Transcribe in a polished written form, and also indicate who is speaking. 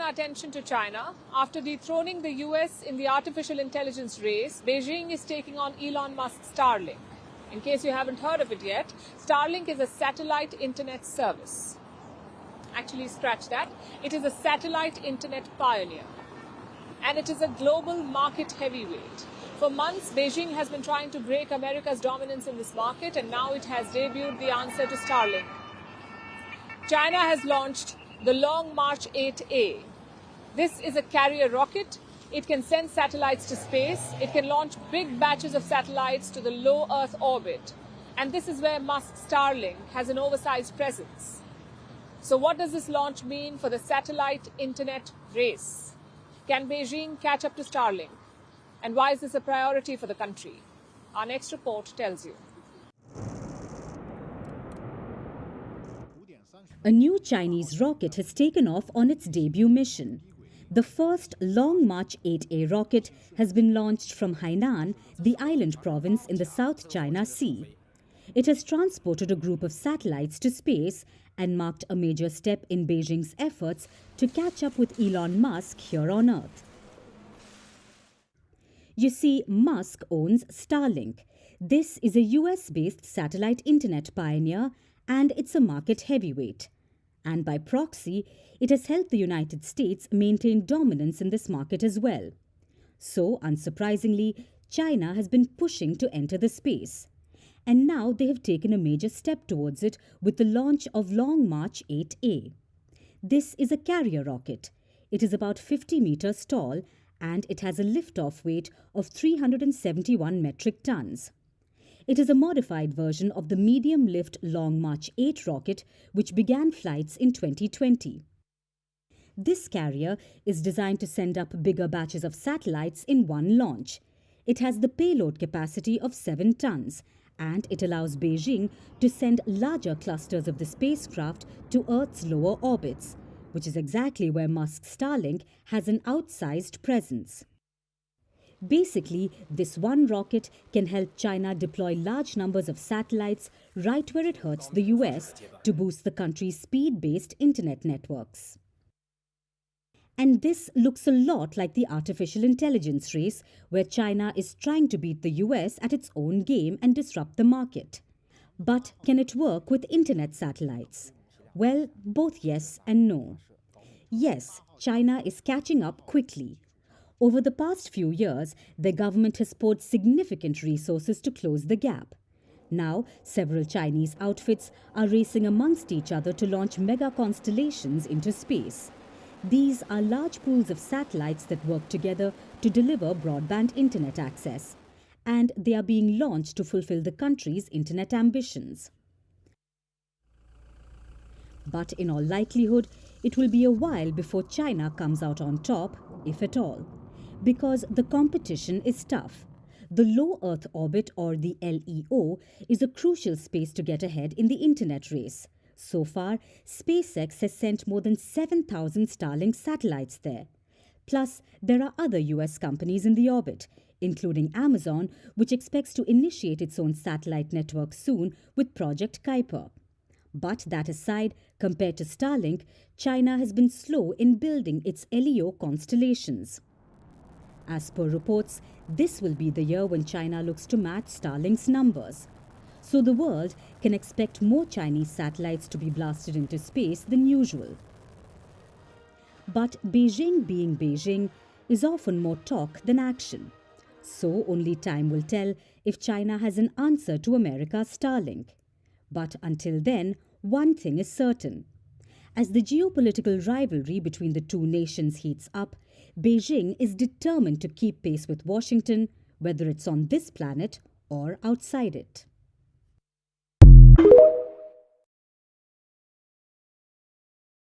Speaker 1: our attention to China. After dethroning the US in the artificial intelligence race, Beijing is taking on Elon Musk's Starlink. In case you haven't heard of it yet, Starlink is a satellite internet service. Actually, scratch that. It is a satellite internet pioneer. And it is a global market heavyweight. For months, Beijing has been trying to break America's dominance in this market, and now it has debuted the answer to Starlink. China has launched the Long March 8A. This is a carrier rocket. It can send satellites to space. It can launch big batches of satellites to the low Earth orbit. And this is where Musk's Starlink has an oversized presence. So what does this launch mean for the satellite internet race? Can Beijing catch up to Starlink? And why is this a priority for the country? Our next report tells you.
Speaker 2: A new Chinese rocket has taken off on its debut mission. The first Long March 8A rocket has been launched from Hainan, the island province in the South China Sea. It has transported a group of satellites to space and marked a major step in Beijing's efforts to catch up with Elon Musk here on Earth. You see, Musk owns Starlink. This is a US-based satellite internet pioneer, and it's a market heavyweight. And by proxy, it has helped the United States maintain dominance in this market as well. So, unsurprisingly, China has been pushing to enter the space. And now they have taken a major step towards it with the launch of Long March 8A. This is a carrier rocket. It is about 50 meters tall, and it has a liftoff weight of 371 metric tons. It is a modified version of the medium-lift Long March 8 rocket, which began flights in 2020. This carrier is designed to send up bigger batches of satellites in one launch. It has the payload capacity of 7 tons, and it allows Beijing to send larger clusters of the spacecraft to Earth's lower orbits, which is exactly where Musk's Starlink has an outsized presence. Basically, this one rocket can help China deploy large numbers of satellites right where it hurts the US to boost the country's speed-based internet networks. And this looks a lot like the artificial intelligence race, where China is trying to beat the US at its own game and disrupt the market. But can it work with internet satellites? Well, both yes and no. Yes, China is catching up quickly. Over the past few years, the government has poured significant resources to close the gap. Now, several Chinese outfits are racing amongst each other to launch mega constellations into space. These are large pools of satellites that work together to deliver broadband internet access, and they are being launched to fulfill the country's internet ambitions. But in all likelihood, it will be a while before China comes out on top, if at all, because the competition is tough. The low Earth orbit, or the LEO, is a crucial space to get ahead in the internet race. So far, SpaceX has sent more than 7,000 Starlink satellites there. Plus, there are other US companies in the orbit, including Amazon, which expects to initiate its own satellite network soon with Project CAREUPP. But that aside, compared to Starlink, China has been slow in building its LEO constellations. As per reports, this will be the year when China looks to match Starlink's numbers. So the world can expect more Chinese satellites to be blasted into space than usual. But Beijing being Beijing is often more talk than action. So only time will tell if China has an answer to America's Starlink. But until then, one thing is certain. As the geopolitical rivalry between the two nations heats up, Beijing is determined to keep pace with Washington, whether it's on this planet or outside it.